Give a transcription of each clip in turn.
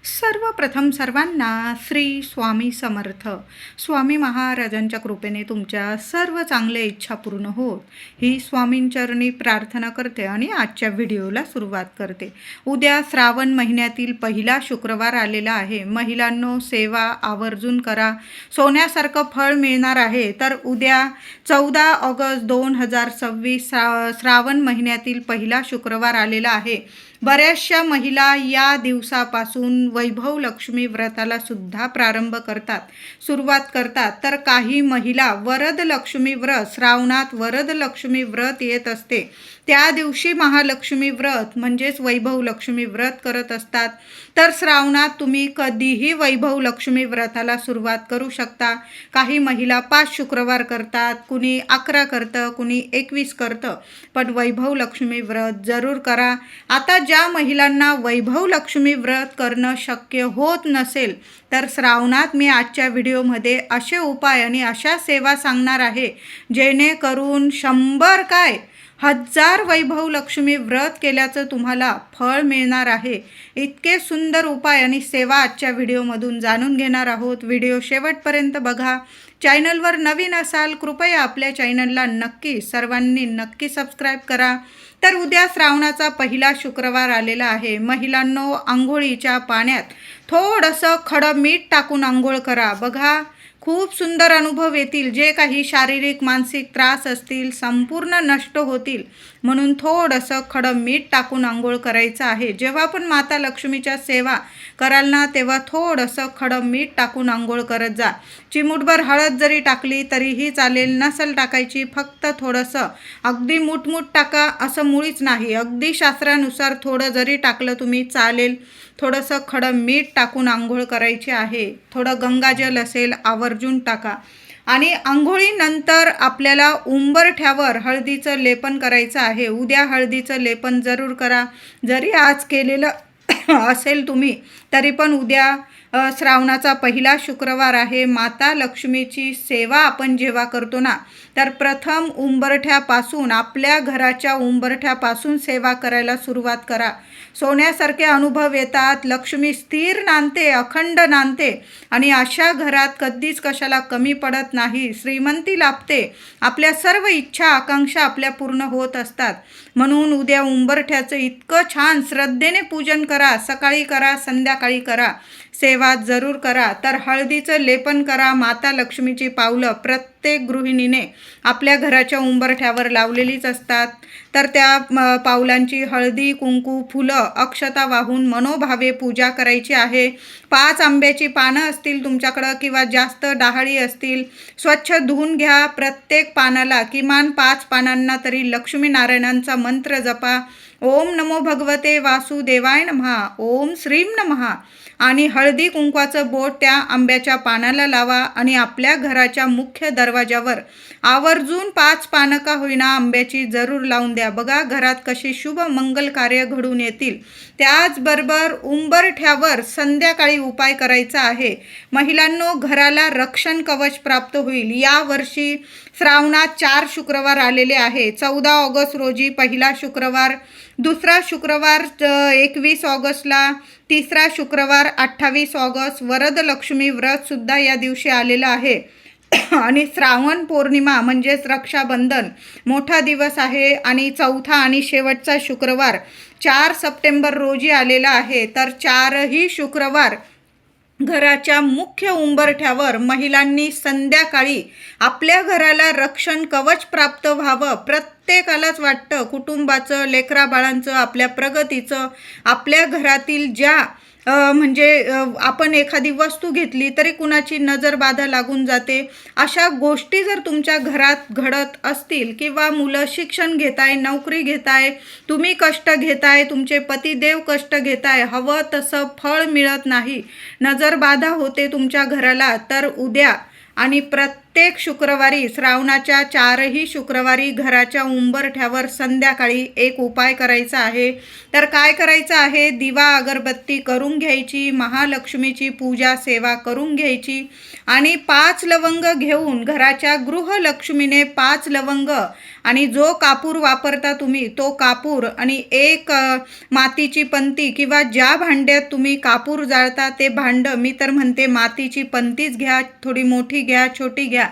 सर्वप्रथम सर्वांना श्री स्वामी समर्थ. स्वामी महाराजांच्या कृपेने तुमच्या सर्व चांगल्या इच्छा पूर्ण होत ही स्वामींचरणी प्रार्थना करते आणि आजच्या व्हिडिओला सुरुवात करते. उद्या श्रावण महिन्यातील पहिला शुक्रवार आलेला आहे. महिलांनो, सेवा आवर्जून करा, सोन्यासारखं फळ मिळणार आहे. तर उद्या 14 ऑगस्ट 2026 श्रावण महिन्यातील पहिला शुक्रवार आलेला आहे. बऱ्याचशा महिला या दिवसापासून वैभव लक्ष्मी व्रताला सुद्धा प्रारंभ करतात, सुरुवात करतात. तर काही महिला वरद लक्ष्मी व्रत, श्रावणात वरद लक्ष्मी व्रत येत असते, त्या दिवशी महालक्ष्मी व्रत म्हणजेच वैभव लक्ष्मी व्रत करत असतात. तर श्रावणात तुम्ही कधीही वैभव लक्ष्मी व्रताला सुरुवात करू शकता. काही महिला 5 शुक्रवार करतात, कुणी 11 करतं, कुणी 21 करतं, पण वैभव लक्ष्मी व्रत जरूर करा. आता ज्या महिलांना वैभव लक्ष्मी व्रत करणं शक्य होत नसेल, तर श्रावणात मी आजच्या व्हिडिओमध्ये असे उपाय आणि अशा सेवा सांगणार आहे, जेणेकरून 100 काय 1000 वैभव लक्ष्मी व्रत केल्याचं तुम्हाला फळ मिळणार आहे. इतके सुंदर उपाय आणि सेवा आजच्या व्हिडिओमधून जाणून घेणार आहोत. व्हिडिओ शेवटपर्यंत बघा. चॅनलवर नवीन असाल, कृपया आपल्या चॅनलला सर्वांनी नक्की सबस्क्राईब करा. तर उद्या श्रावणाचा पहिला शुक्रवार आलेला आहे. महिलांनो, आंघोळीच्या पाण्यात थोडंसं खडं मीठ टाकून आंघोळ करा. बघा, खूप सुंदर अनुभव येतील. जे काही शारीरिक मानसिक त्रास असतील संपूर्ण नष्ट होतील. म्हणून थोडंसं खडं मीठ टाकून आंघोळ करायचं आहे. जेव्हा पण माता लक्ष्मीच्या सेवा कराल ना, तेव्हा थोडंसं खडं मीठ टाकून आंघोळ करत जा. चिमूटभर हळद जरी टाकली तरीही चालेल, नसल टाकायची, फक्त थोडंसं, अगदी मुठमुठ टाका असं मुळीच नाही. अगदी शास्त्रानुसार थोडं जरी टाकलं तुम्ही चालेल. थोडंसं खडं मीठ टाकून आंघोळ करायची आहे. थोडं गंगाजल असेल आवर्जून टाका. आणि आंघोळीनंतर आपल्याला उंबरठ्यावर हळदीचं लेपन करायचं आहे. उद्या हळदीचं लेपन जरूर करा. जरी आज केलेलं असेल तुम्ही, तरी पण उद्या श्रावणाचा पहिला शुक्रवार आहे. माता लक्ष्मीची सेवा आपण जेव्हा करतो ना, तर प्रथम उंबरठ्यापासून, आपल्या घराच्या उंबरठ्यापासून सेवा करायला सुरुवात करा. सोन्यासारखे अनुभव येतात. लक्ष्मी स्थिर नांदते, अखंड नांदते आणि अशा घरात कधीच कशाला कमी पडत नाही. श्रीमंती लाभते. आपल्या सर्व इच्छा आकांक्षा आपल्या पूर्ण होत असतात. म्हणून उद्या उंबरठ्याचं इतकं छान श्रद्धेने पूजन करा. सकाळी करा, संध्याकाळी करा, सेवा जरूर करा. तर हळदीचं लेपन करा. माता लक्ष्मीची पावलं प्रत्येक गृहिणीने आपल्या घराच्या उंबरठ्यावर लावलेलीच असतात. तर त्या पावलांची हळदी, कुंकू, फुलं, अक्षता वाहून मनोभावे पूजा करायची आहे. 5 आंब्याची पानं असतील तुमच्याकडं किंवा जास्त डहाळी असतील, स्वच्छ धुवून घ्या. प्रत्येक पानाला किमान 5 पानांना तरी लक्ष्मीनारायणांचा मंत्र जपा. ओम नमो भगवते वासुदेवाय नमः, ओम श्रीम नमः. आणि हळदी कुंकवाचं बोट त्या आंब्याच्या पानाला लावा आणि आपल्या घराच्या मुख्य दरवाजावर आवर्जून 5 पानं का होईना आंब्याची जरूर लावून द्या. बघा घरात कशी शुभ मंगल कार्य घडून येतील. त्याचबरोबर उंबरठ्यावर संध्याकाळी उपाय करायचा आहे. महिलांनो, घराला रक्षण कवच प्राप्त होईल. यावर्षी श्रावणात 4 शुक्रवार आलेले आहे. 14 ऑगस्ट रोजी पहिला शुक्रवार, दुसरा शुक्रवार 21 ऑगस्टला, तिसरा शुक्रवार 28 ऑगस्ट. वरद लक्ष्मी व्रत सुद्धा या दिवशी आलेलं आहे. आणि श्रावण पौर्णिमा म्हणजेच रक्षाबंधन मोठा दिवस आहे. आणि चौथा आणि शेवटचा शुक्रवार 4 सप्टेंबर रोजी आलेला आहे. तर 4ही शुक्रवार घराच्या मुख्य उंबरठ्यावर महिलांनी संध्याकाळी आपल्या घराला रक्षण कवच प्राप्त व्हावं. प्रत्येकालाच वाटतं कुटुंबाचं, लेकराबाळांचं, आपल्या प्रगतीचं, आपल्या घरातील ज्या आपण एखादी वस्तू घेतली तरी कुणाची नजर बाधा लागून जाते. अशा गोष्टी जर तुमच्या घरात घडत असतील किंवा मुलं शिक्षण घेताय, नोकरी घेताय, तुम्ही कष्ट घेताय, तुमचे पतिदेव कष्ट घेताय, हवं तसं फळ मिळत नाही, नजर बाधा होते तुमच्या घराला, तर उद्या आणि प्रत्येक शुक्रवारी, श्रावणाच्या 4ही शुक्रवारी घराच्या उंबरठ्यावर संध्याकाळी एक उपाय करायचा आहे. तर काय करायचं आहे? दिवा अगरबत्ती करून घ्यायची, महालक्ष्मीची पूजा सेवा करून घ्यायची आणि 5 लवंग घेऊन घराच्या गृहलक्ष्मीने 5 लवंग आणि जो कापूर वापरता तुम्ही तो कापूर आणि एक मातीची पंती किंवा ज्या भांड्यात तुम्ही कापूर जाळता ते भांडं, मी तर म्हणते मातीची पंतीच घ्या, थोडी मोठी घ्या, छोटी घ्या,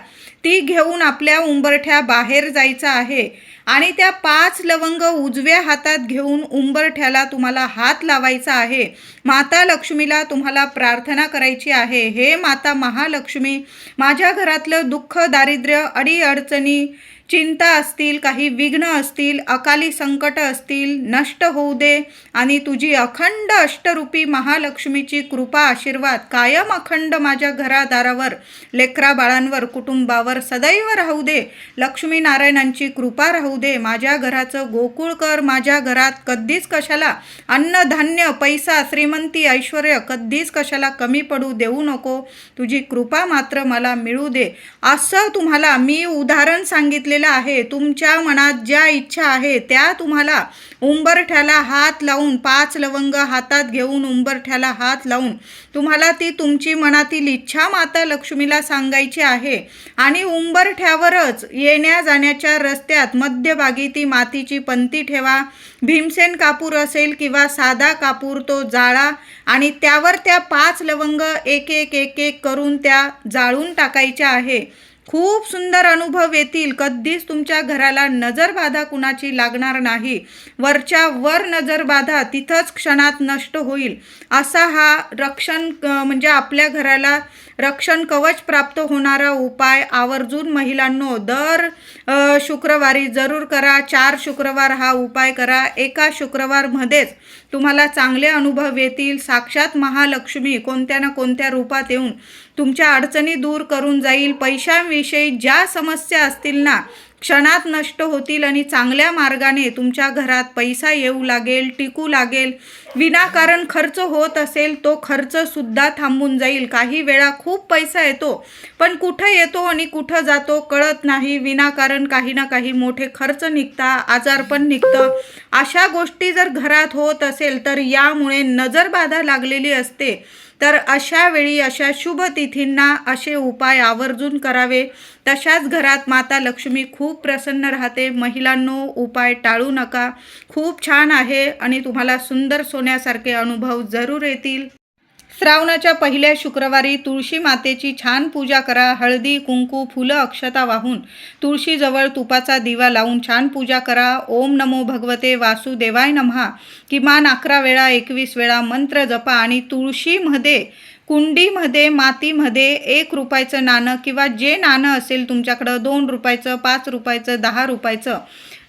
ती घेऊन आपल्या उंबरठ्या बाहेर जायचं आहे आणि त्या 5 लवंग उजव्या हातात घेऊन उंबरठ्याला तुम्हाला हात लावायचा आहे. माता लक्ष्मीला तुम्हाला प्रार्थना करायची आहे, हे माता महालक्ष्मी, माझ्या घरातलं दुःख, दारिद्र्य, अडीअडचणी, चिंता असतील, काही विघ्न असतील, अकाली संकट असतील, नष्ट होऊ दे आणि तुझी अखंड अष्टरूपी महालक्ष्मीची कृपा आशीर्वाद कायम अखंड माझ्या घरादारावर, लेकरा बाळांवर, कुटुंबावर सदैव राहू दे. लक्ष्मी नारायणांची कृपा राहू दे. माझ्या घराचं गोकुळ कर. माझ्या घरात कधीच कशाला अन्नधान्य, पैसा, श्रीमंती, ऐश्वर कधीच कशाला कमी पडू देऊ नको. तुझी कृपा मात्र मला मिळू दे. असं तुम्हाला मी उदाहरण सांगितले आहे. तुमच्या मनात ज्या इच्छा आहे त्या तुम्हाला उंबरठ्याला हात लावून 5 लवंग हातात घेऊन उंबरठ्याला हात लावून तुम्हाला ती तुमची मनातील इच्छा माता लक्ष्मीला सांगायची आहे आणि उंबरठ्यावरच येण्या जाण्याच्या रस्त्यात मध्यभागी ती मातीची पंती ठेवा. भीमसेन कापूर असेल किंवा साधा कापूर तो जाळा आणि त्यावर त्या 5 लवंग एक एक एक एक करून त्या जाळून टाकायच्या आहे. खूप सुंदर अनुभव येतील. कधीच तुमच्या घराला नजरबाधा कुणाची लागणार नाही. वरच्या वर नजरबाधा तिथंच क्षणात नष्ट होईल. असा हा रक्षण म्हणजे आपल्या घराला रक्षण कवच प्राप्त होणारा उपाय आवर्जून महिलांनो दर शुक्रवारी जरूर करा. 4 शुक्रवार हा उपाय करा. एका शुक्रवारमध्येच तुम्हाला चांगले अनुभव येतील. साक्षात महालक्ष्मी कोणत्या ना कोणत्या रूपात येऊन तुमच्या अडचणी दूर करून जाईल. पैशांविषयी ज्या समस्या असतील ना क्षणात नष्ट होतील आणि चांगल्या मार्गाने तुमच्या घरात पैसा येऊ लागेल, टिकू लागेल. विनाकारण खर्च होत असेल तो खर्च सुद्धा थांबून जाईल. काही वेळा खूप पैसा येतो पण कुठं येतो आणि कुठं जातो कळत नाही. विनाकारण काही ना काही मोठे खर्च निघता, आजारपण निघतं. अशा गोष्टी जर घरात होत असेल तर यामुळे नजरबाधा लागलेली असते. तर अशा वेळी अशा शुभ तिथींना असे उपाय आवर्जून करावे. तशाच घरात माता लक्ष्मी खूप प्रसन्न राहते. महिलांनो उपाय टाळू नका. खूप छान आहे आणि तुम्हाला सुंदर सोन्यासारखे अनुभव जरूर येतील. श्रावणाच्या पहिल्या शुक्रवारी तुळशी मातेची छान पूजा करा. हळदी, कुंकू, फुलं, अक्षता वाहून तुळशीजवळ तुपाचा दिवा लावून छान पूजा करा. ओम नमो भगवते वासुदेवाय नमः किमान 11 वेळा 21 वेळा मंत्र जपा आणि तुळशीमध्ये कुंडीमध्ये मातीमध्ये 1 रुपयाचं नाणं किंवा जे नाणं असेल तुमच्याकडं 2 रुपयाचं, 5 रुपयाचं, 10 रुपयाचं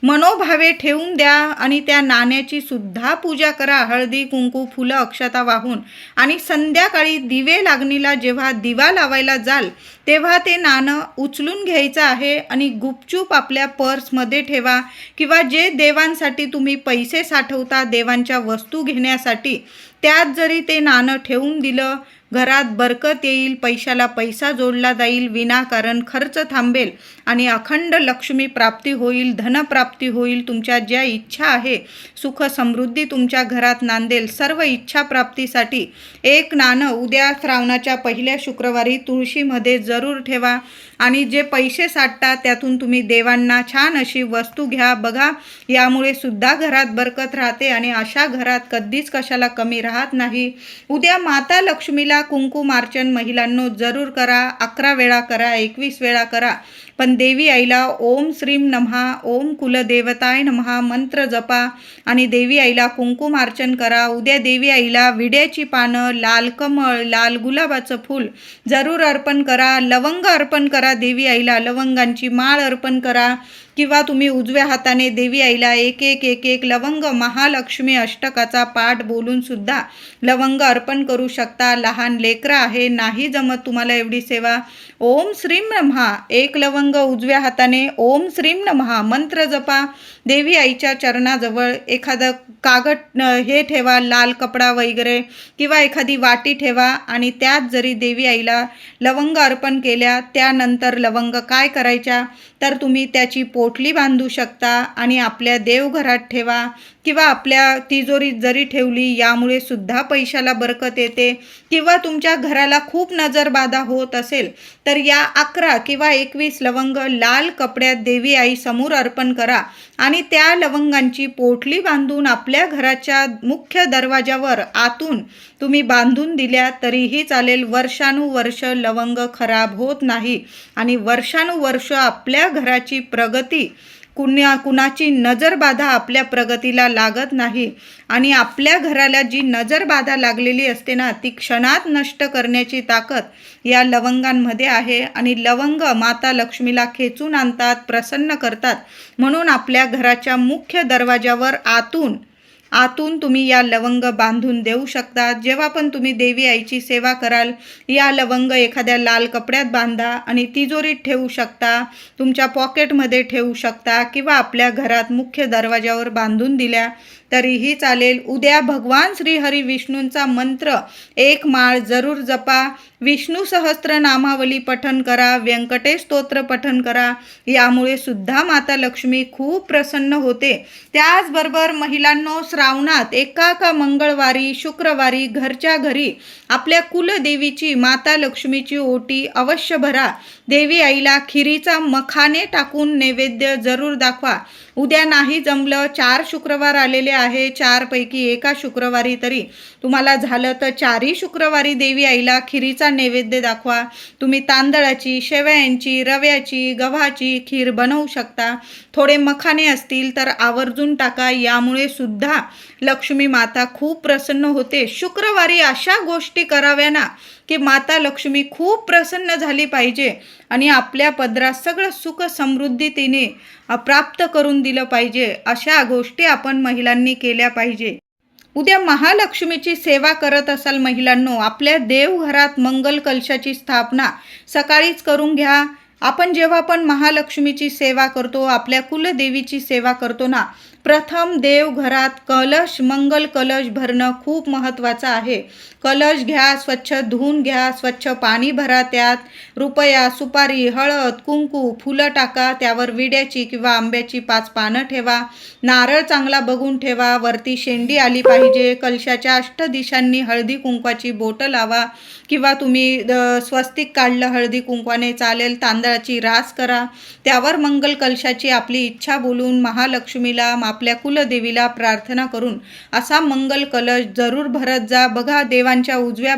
मनोभावे ठेवून द्या आणि त्या नाण्याची सुद्धा पूजा करा. हळदी, कुंकू, फुलं, अक्षता वाहून आणि संध्याकाळी दिवे लागणीला जेव्हा दिवा लावायला जाल तेव्हा ते नाणं उचलून घ्यायचं आहे आणि गुपचूप आपल्या पर्समध्ये ठेवा किंवा जे देवांसाठी तुम्ही पैसे साठवता देवांच्या वस्तू घेण्यासाठी त्यात जरी ते नाणं ठेवून दिलं घरात बरकत येईल. पैशाला पैसा जोडला जाईल. विनाकारण खर्च थांबेल आणि अखंड लक्ष्मी प्राप्ती होईल, धनप्राप्ती होईल. तुमच्या ज्या इच्छा आहे सुख समृद्धी तुमच्या घरात नांदेल. सर्व इच्छा प्राप्तीसाठी 1 नाणं उद्या श्रावणाच्या पहिल्या शुक्रवारी तुळशीमध्ये जरूर ठेवा आणि जे पैसे साठतात त्यातून तुम्ही देवांना छान अशी वस्तू घ्या. बघा यामुळे सुद्धा घरात बरकत राहते आणि अशा घरात कधीच कशाला कमी राहत नाही. उद्या माता लक्ष्मीला कुंकुमार्चन महिलांनो जरूर करा. 11 वेळा करा, 21 वेळा करा. पण देवी आईला ओम श्रीम नमः, ओम कुलदेवताय नमः मंत्र जपा आणि देवी आईला कुंकुमार्चन करा. उद्या देवी आईला विड्याची पानं, लाल कमळ, लाल गुलाबाचं फूल जरूर अर्पण करा. लवंग अर्पण करा देवी आईला. लवंगांची माळ अर्पण करा किंवा तुम्ही उजव्या हाताने देवी आईला एक एक लवंग महालक्ष्मी अष्टकाचा पाठ बोलून सुद्धा लवंग अर्पण करू शकता. लहान लेकरं आहे नाही जमत तुम्हाला एवढी सेवा, ओम श्रीम ब्रह्मा 1 लवंग लवंग उजव्या हाताने ओम श्रीम नमः मंत्र जपा. देवी आईच्या चरणाजवळ एखादं कागद हे ठेवा, लाल कपडा वगैरे किंवा एखादी वाटी ठेवा आणि त्यात जरी देवी आईला लवंग अर्पण केल्या, त्यानंतर लवंग काय करायच्या तर तुम्ही त्याची पोटली बांधू शकता आणि आपल्या देवघरात ठेवा किंवा आपल्या तिजोरीत जरी ठेवली, यामुळे सुद्धा पैशाला बरकत येते. किंवा तुमच्या घराला खूप नजरबाधा होत असेल तर या 11 किंवा 21 लवंग लाल कपड्यात देवी आई समोर अर्पण करा आणि त्या लवंगांची पोटली बांधून आपल्या घराच्या मुख्य दरवाजावर आतून तुम्ही बांधून दिल्या तरीही चालेल. वर्षानुवर्ष लवंग खराब होत नाही आणि वर्षानुवर्ष आपल्या घराची प्रगती, कुणाची नजरबाधा आपल्या प्रगतीला लागत नाही आणि आपल्या घराला जी नजरबाधा लागलेली असते ना, ती क्षणात नष्ट करण्याची ताकद या लवंगांमध्ये आहे. आणि लवंग माता लक्ष्मीला खेचून आणतात, प्रसन्न करतात. म्हणून आपल्या घराच्या मुख्य दरवाजावर आतून तुम्ही या लवंग बांधून देऊ शकता. जेव्हा पण तुम्ही देवी आईची सेवा कराल, या लवंग एखाद्या लाल कपड्यात बांधा आणि तिजोरीत ठेवू शकता, तुमच्या पॉकेटमध्ये ठेवू शकता किंवा आपल्या घरात मुख्य दरवाजावर बांधून दिल्या तरीही चालेल. उद्या भगवान श्री हरी विष्णूंचा मंत्र 1 माळ जरूर जपा. विष्णू सहस्त्र नामावली पठण करा, व्यंकटेश स्तोत्र पठण करा. यामुळे सुद्धा माता लक्ष्मी खूप प्रसन्न होते. त्याचबरोबर महिलांनो, श्रावणात एका मंगळवारी, शुक्रवारी घरच्या घरी आपल्या कुलदेवीची माता लक्ष्मीची ओटी अवश्य भरा. देवी आईला खिरीचा मखाने टाकून नैवेद्य जरूर दाखवा. उद्या नाही जमलं, 4 शुक्रवार आलेले आहे, 4 पैकी एका शुक्रवारी तरी तुम्हाला झालं तर 4ही शुक्रवारी देवी आईला खिरीचा नैवेद्य दाखवा. तुम्ही तांदळाची, शेवयांची, रव्याची, गव्हाची खीर बनवू शकता. थोडे मखाने असतील तर आवर्जून टाका. यामुळे सुद्धा लक्ष्मी माता खूप प्रसन्न होते. शुक्रवारी अशा गोष्टी कराव्या ना की माता लक्ष्मी खूप प्रसन्न झाली पाहिजे आणि आपल्या पदरात सगळं सुख समृद्धी तिने प्राप्त करून दिलं पाहिजे. अशा गोष्टी आपण महिलांनी केल्या पाहिजे. उद्या महालक्ष्मीची सेवा करत असाल महिलांनो, आपल्या देवघरात मंगल कलशाची स्थापना सकाळीच करून घ्या. आपण जेव्हा पण महालक्ष्मीची सेवा करतो, आपल्या कुलदेवीची सेवा करतो ना, प्रथम देवघरात मंगल कलश भरणं खूप महत्त्वाचं आहे. कलश घ्या, स्वच्छ धुवून घ्या, स्वच्छ पाणी भरा, त्यात रुपया, सुपारी, हळद, कुंकू, फुलं टाका, त्यावर विड्याची किंवा आंब्याची 5 पानं ठेवा. नारळ चांगला बघून ठेवा, वरती शेंडी आली पाहिजे. कलशाच्या 8 दिशांनी हळदी कुंकवाची बोटं लावा किंवा तुम्ही स्वस्तिक काढलं हळदी कुंकवाने चालेल. तांदळाची रास करा, त्यावर मंगल कलशाची आपली इच्छा बोलून महालक्ष्मीला, आपल्या कुलदेवीला प्रार्थना करून असा मंगल कलश जरूर भरत जा. बघा, देवांच्या उजव्या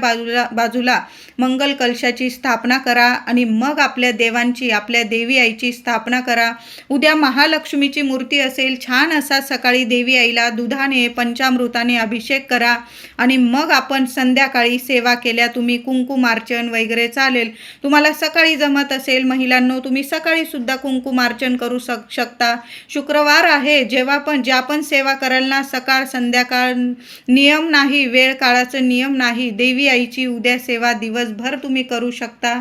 बाजूला मंगल कलशाची स्थापना करा आणि मग आपल्या देवांची, आपल्या देवी आईची स्थापना करा. उद्या महालक्ष्मीची मूर्ती असेल, छान असा सकाळी देवी आईला दुधाने, पंचामृताने अभिषेक करा आणि मग आपण संध्याकाळी सेवा केल्या, तुम्ही कुंकुमार्चन वगैरे चालेल. तुम्हाला सकाळी जमत असेल महिलांनो, तुम्ही सकाळी सुद्धा कुंकुमार्चन करू शकता. शुक्रवार आहे, ज्या पण सेवा कराल ना, सकाळ संध्याकाळ नियम नाही, वेळ काळाचं नियम नाही. देवी आईची उद्या सेवा दिवसभर तुम्ही करू शकता.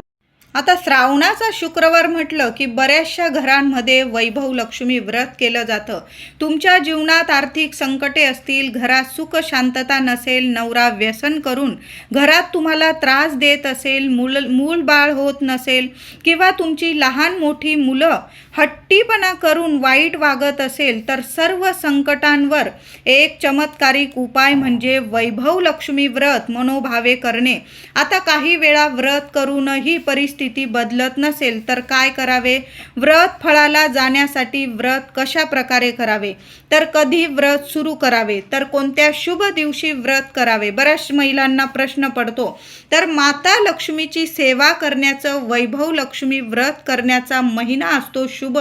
आता श्रावणाचा शुक्रवार म्हटलं की बऱ्याचशा घरांमध्ये वैभव लक्ष्मी व्रत केलं जातं. तुमच्या जीवनात आर्थिक संकटे असतील, घरात सुख शांतता नसेल, नवरा व्यसन करून घरात तुम्हाला त्रास देत असेल, मूल बाळ होत नसेल किंवा तुमची लहान मोठी मुलं हट्टीपणा करून वाईट वागत असेल, तर सर्व संकटांवर एक चमत्कारिक उपाय म्हणजे वैभव लक्ष्मी व्रत मनोभावे करणे. आता काही वेळा व्रत करूनही परिस्थिती बदलत नसेल तर काय करावे? व्रत फळाला जाण्यासाठी व्रत कशा प्रकारे करावे, तर कधी व्रत सुरू करावे, तर कोणत्या शुभ दिवशी व्रत करावे? बऱ्याच महिलांना प्रश्न पडतो. तर माता लक्ष्मीची सेवा करण्याचं, वैभव लक्ष्मी व्रत करण्याचा महिना असतो शुभ,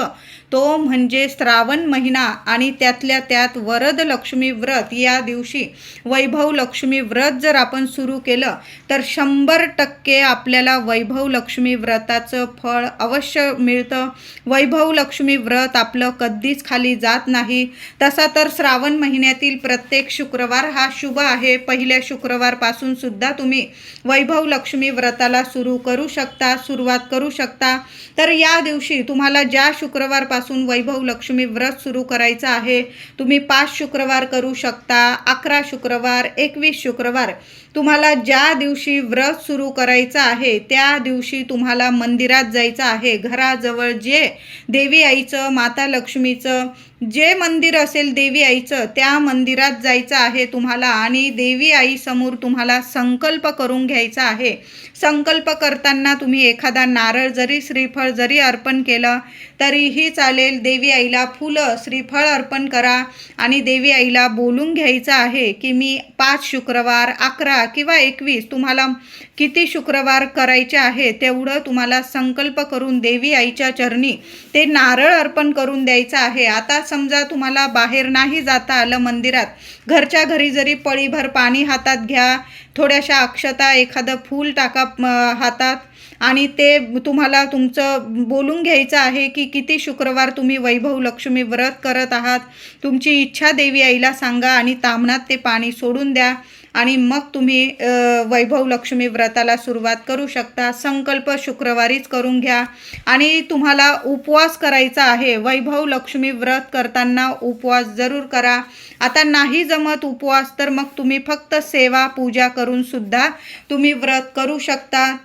तो म्हणजे श्रावण महिना आणि त्यातल्या त्यात वरद लक्ष्मी व्रत. या दिवशी वैभव लक्ष्मी व्रत जर आपण सुरू केलं तर 100% आपल्याला वैभव लक्ष्मी व्रताचं फळ अवश्य मिळतं. वैभव लक्ष्मी व्रत आपलं कधीच खाली जात नाही. तसा तर श्रावण महिन्यातील प्रत्येक शुक्रवार हा शुभ आहे. पहिल्या शुक्रवारपासून सुद्धा तुम्ही वैभव लक्ष्मी व्रताला सुरुवात करू शकता. तर या दिवशी तुम्हाला ज्या शुक्रवारपासून वैभव लक्ष्मी व्रत सुरू करायचं आहे, तुम्ही 5 शुक्रवार करू शकता, 11 शुक्रवार, 21 शुक्रवार. तुम्हाला ज्या दिवशी व्रत सुरू करायचं आहे त्या दिवशी तुम्हाला मंदिरात जायचं आहे. घराजवळ जे देवी आईचं, माता लक्ष्मीचं जे मंदिर असेल देवी आईचं, त्या मंदिरात जायचं आहे तुम्हाला आणि देवी आईसमोर तुम्हाला संकल्प करून घ्यायचा आहे. संकल्प करताना तुम्ही एखादा नारळ जरी, श्रीफळ जरी अर्पण केलं तरीही चालेल. देवी आईला फुलं, श्रीफळ अर्पण करा आणि देवी आईला बोलून घ्यायचं आहे की मी 5 शुक्रवार, 11 किंवा 21 तुम्हाला किती शुक्रवार करायचे आहे तेवढं तुम्हाला संकल्प करून देवी आईच्या चरणी ते नारळ अर्पण करून द्यायचं आहे. आता समजा तुम्हाला बाहेर नाही जाता आलं मंदिरात, घरच्या घरी जरी पळीभर पाणी हातात घ्या, थोड्याशा अक्षता, एखादं फूल टाका हातात आणि ते तुम्हाला तुमचं बोलून घ्यायचं आहे की किती शुक्रवार तुम्ही वैभव लक्ष्मी व्रत करत आहात. तुमची इच्छा देवी आईला सांगा आणि ताम्हणात ते पाणी सोडून द्या आणि मग तुम्ही वैभव लक्ष्मी व्रताला सुरुवात करू शकता. संकल्प शुक्रवारीच करून घ्या आणि तुम्हाला उपवास करायचा आहे. वैभव लक्ष्मी व्रत करताना उपवास जरूर करा. आता नाही जमत उपवास तर मग तुम्ही फक्त सेवा पूजा करून सुद्धा तुम्ही व्रत करू शकता.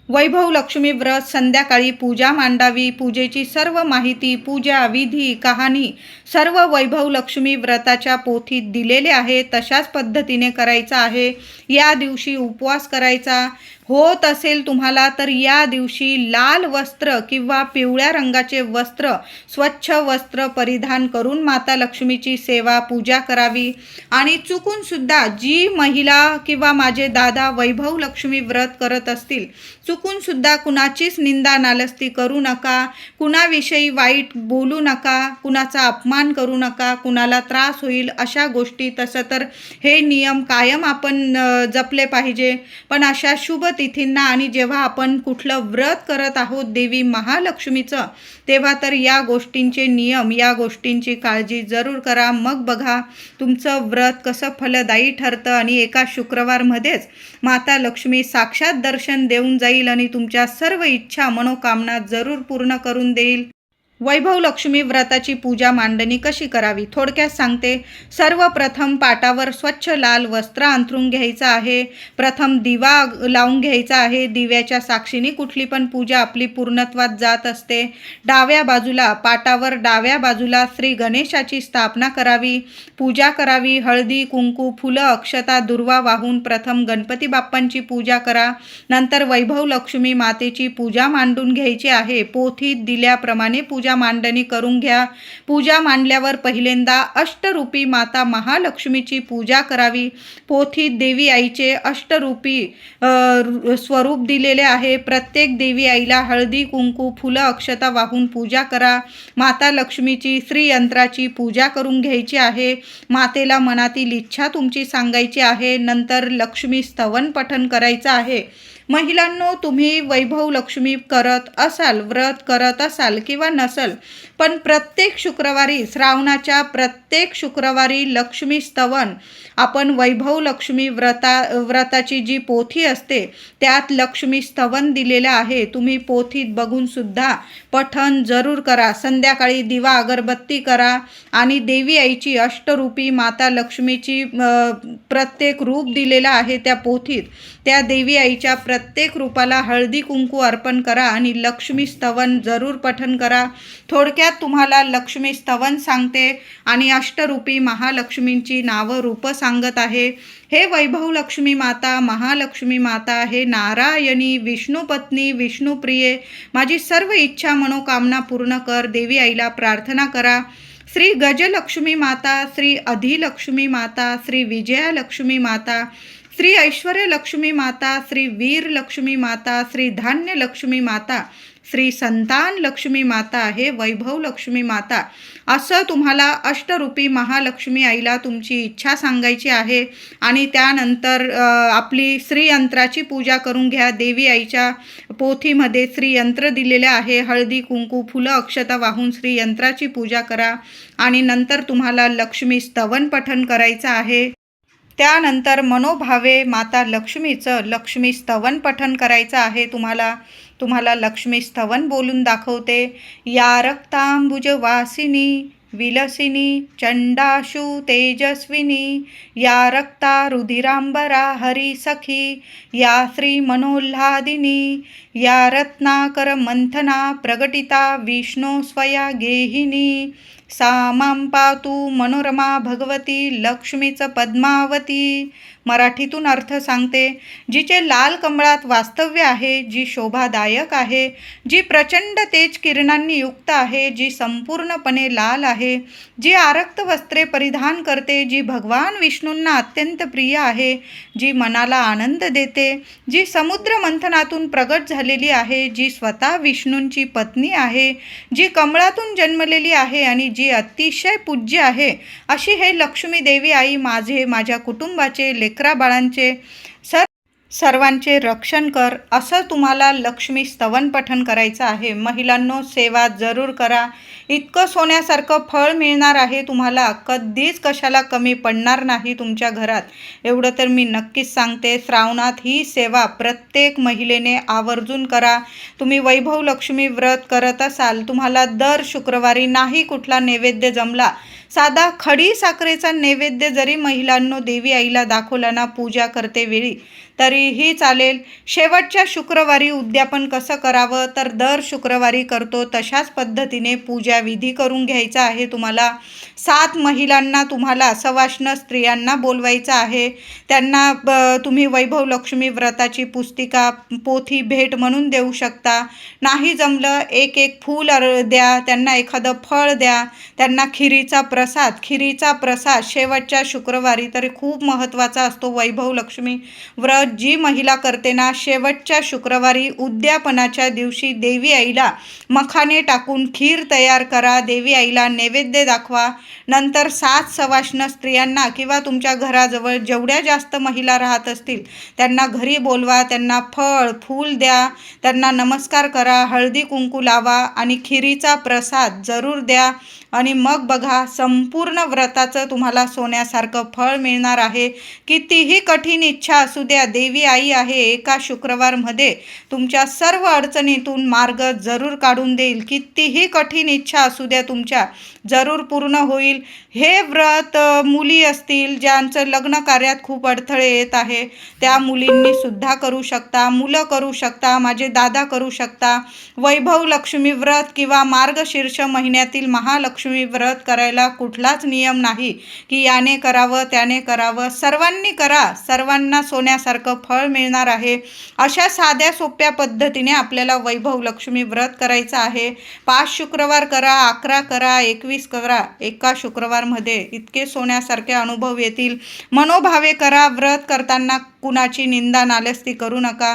वैभव लक्ष्मी व्रत संध्याकाळी पूजा मांडावी. पूजेची सर्व माहिती, पूजा विधी, कहाणी सर्व वैभव लक्ष्मी व्रताच्या पोथीत दिलेले आहे. तशाच पद्धतीने करायचं आहे. या दिवशी उपवास करायचा होत असेल तुम्हाला तर या दिवशी लाल वस्त्र किंवा पिवळ्या रंगाचे वस्त्र, स्वच्छ वस्त्र परिधान करून माता लक्ष्मीची सेवा पूजा करावी. आणि चुकून सुद्धा जी महिला किंवा माझे दादा वैभव लक्ष्मी व्रत करत असतील, चुकून सुद्धा कुणाचीच निंदा नालस्ती करू नका, कुणाविषयी वाईट बोलू नका, कुणाचा अपमान करू नका, कुणाला त्रास होईल अशा गोष्टी. तसं तर हे नियम कायम आपण जपले पाहिजे. पण अशा शुभ तिथींना आणि जेव्हा आपण कुठलं व्रत करत आहोत देवी महालक्ष्मीचं, तेव्हा तर या गोष्टींचे नियम, या गोष्टींची काळजी जरूर करा. मग बघा तुमचं व्रत कसं फलदायी ठरतं आणि एका शुक्रवारमध्येच माता लक्ष्मी साक्षात दर्शन देऊन जाईल आणि तुमच्या सर्व इच्छा, मनोकामना जरूर पूर्ण करून देईल. वैभव लक्ष्मी व्रताची पूजा मांडणी कशी करावी थोडक्यात सांगते. सर्वप्रथम पाटावर स्वच्छ लाल वस्त्र अंथरून घ्यायचं आहे. प्रथम दिवा लावून घ्यायचा आहे. दिव्याच्या साक्षीने कुठली पण पूजा आपली पूर्णत्वात जात असते. डाव्या बाजूला, पाटावर डाव्या बाजूला श्री गणेशाची स्थापना करावी, पूजा करावी. हळदी, कुंकू, फुलं, अक्षता, दुर्वा वाहून प्रथम गणपती बाप्पांची पूजा करा. नंतर वैभव लक्ष्मी मातेची पूजा मांडून घ्यायची आहे. पोथीत दिल्याप्रमाणे पूजा मांडणी करून घ्या. पूजा मांडल्यावर पहिल्यांदा अष्टरूपी माता महालक्ष्मीची पूजा करावी. पोथीत देवी आईचे अष्टरूपी स्वरूप दिलेले आहे. प्रत्येक देवी आईला हळदी, कुंकू, फुलं, अक्षता वाहून पूजा करा. माता लक्ष्मीची श्रीयंत्राची पूजा करून घ्यायची आहे. मातेला मनातील इच्छा तुमची सांगायची आहे. नंतर लक्ष्मी स्तवन पठण करायचं आहे. महिलांनो, तुम्ही वैभव लक्ष्मी करत असाल, व्रत करत असाल किंवा नसल, पण प्रत्येक शुक्रवारी, श्रावणाच्या प्रत्येक शुक्रवारी लक्ष्मी स्तवन आपण वैभव लक्ष्मी व्रताची जी पोथी असते त्यात लक्ष्मी स्तवन दिलेलं आहे. तुम्ही पोथीत बघून सुद्धा पठण जरूर करा. संध्याकाळी दिवा अगरबत्ती करा आणि देवी आईची अष्टरूपी माता लक्ष्मीची प्रत्येक रूप दिलेलं आहे त्या पोथीत. त्या देवी आईच्या प्रत्येक रूपाला हळदी कुंकू अर्पण करा आणि लक्ष्मी स्तवन जरूर पठण करा. थोडक्यात तुम्हाला लक्ष्मी स्तवन सांगते आणि अष्टरूपी महालक्ष्मींची नावं रूपं सांगत आहे. हे वैभव लक्ष्मी माता, महालक्ष्मी माता, हे नारायणी, विष्णुपत्नी, विष्णुप्रिये, माझी सर्व इच्छा मनोकामना पूर्ण कर. देवी आईला प्रार्थना करा. श्री गजलक्ष्मी माता, श्री अधिलक्ष्मी माता, श्री विजयालक्ष्मी माता, श्री ऐश्वर्य लक्ष्मी माता, श्री वीर लक्ष्मी माता, श्री धान्य लक्ष्मी माता, श्री संतान लक्ष्मी माता आहे, वैभव लक्ष्मी माता, असं तुम्हाला अष्टरूपी महालक्ष्मी आईला तुमची इच्छा सांगायची आहे. आणि त्यानंतर आपली श्रीयंत्राची पूजा करून घ्या. देवी आईच्या पोथीमध्ये श्रीयंत्र दिलेले आहे. हळदी कुंकू फुलं अक्षता वाहून श्रीयंत्राची पूजा करा आणि नंतर तुम्हाला लक्ष्मी स्तवन पठण करायचं आहे. त्यानंतर मनोभावे माता लक्ष्मीचं लक्ष्मी स्तवन पठण करायचं आहे. तुम्हाला लक्ष्मी स्तवन बोलून दाखवते. या रक्तांबुज वासिनी विलसिनी चंडाशु तेजस्विनी, या रक्ता रुधिरांबरा हरी सखी, या श्री मनोल्हादिनी, या रत्नाकर मंथना प्रगटिता विष्णू स्वया गेहिनी, सा मां पातु मनोरमा भगवती लक्ष्मीच पद्मावती. मराठीतून अर्थ सांगते. जिचे लाल कमळात वास्तव्य आहे, जी शोभादायक आहे, जी प्रचंड तेज किरणांनी युक्त आहे, जी संपूर्णपणे लाल आहे, जी आरक्त वस्त्रे परिधान करते, जी भगवान विष्णूंना अत्यंत प्रिय आहे, जी मनाला आनंद देते, जी समुद्र मंथनातून प्रगट झालेली आहे, जी स्वतः विष्णूंची पत्नी आहे, जी कमळातून जन्मलेली आहे आणि जी अतिशय पूज्य आहे, अशी हे लक्ष्मी देवी आई माझ्या कुटुंबाचे लेकरा बाळांचे सर्वांचे रक्षण कर, असं तुम्हाला लक्ष्मी स्तवन पठण करायचं आहे. महिलांनो, सेवा जरूर करा. इतकं सोन्यासारखं फळ मिळणार आहे तुम्हाला. कधीच कशाला कमी पडणार नाही तुमच्या घरात, एवढं तर मी नक्कीच सांगते. श्रावणात ही सेवा प्रत्येक महिलेने आवर्जून करा. तुम्ही वैभव लक्ष्मी व्रत करत असाल, तुम्हाला दर शुक्रवारी नाही कुठला नैवेद्य जमला, साधा खडी साखरेचा नैवेद्य जरी महिलांनो देवी आईला दाखवला ना पूजा करते वेळी, तरीही चालेल. शेवटच्या शुक्रवारी उद्यापन कसं करावं, तर दर शुक्रवारी करतो तशाच पद्धतीने पूजा विधी करून घ्यायचा आहे. तुम्हाला 7 महिलांना तुम्हाला सवाष्ण स्त्रियांना बोलवायचं आहे. त्यांना तुम्ही वैभव लक्ष्मी व्रताची पुस्तिका पोथी भेट म्हणून देऊ शकता. नाही जमलं, एक फूल द्या, त्यांना एखादं फळ द्या, त्यांना खिरीचा प्रसाद शेवटच्या शुक्रवारी तरी खूप महत्त्वाचा असतो. वैभव लक्ष्मी व्रत जी महिला करते ना, शेवटच्या शुक्रवारी उद्यापनाच्या दिवशी देवी आईला मखाने टाकून खीर तयार करा, देवी आईला नैवेद्य दाखवा. नंतर 7 सवाष्ण स्त्रियांना किंवा तुमच्या घराजवळ जेवढ्या जास्त महिला राहत असतील त्यांना घरी बोलवा, त्यांना फळ फूल द्या, त्यांना नमस्कार करा, हळदी कुंकू लावा आणि खिरीचा प्रसाद जरूर द्या. आणि मग बघा, संपूर्ण व्रताचं तुम्हाला सोन्यासारखं फळ मिळणार आहे. कितीही कठीण इच्छा असू द्या, देवी आई आहे एका शुक्रवारमध्ये तुमच्या सर्व अडचणीतून मार्ग जरूर काढून देईल. कितीही कठीण इच्छा असू द्या तुमच्या, जरूर पूर्ण होईल. हे व्रत मुली असतील ज्यांचं लग्न कार्यात खूप अडथळे येत आहे, त्या मुलींनी सुद्धा करू शकता, मुलं करू शकता, माझे दादा करू शकता. वैभव लक्ष्मी व्रत किंवा मार्गशीर्ष महिन्यातील महालक्ष्मी व्रत करायला कुठलाच नियम नाही की याने करावं त्याने करावं. सर्वांनी करा, सर्वांना सोन्यासारखं फळ मिळणार आहे. अशा साध्या सोप्या पद्धतीने आपल्याला वैभव लक्ष्मी व्रत करायचं आहे. 5 शुक्रवार करा, 11 करा, 21 करा. एका शुक्रवारमध्ये इतके सोन्यासारखे अनुभव येतील. मनोभावे करा. व्रत करताना कुणाची निंदा नालस्ती करू नका.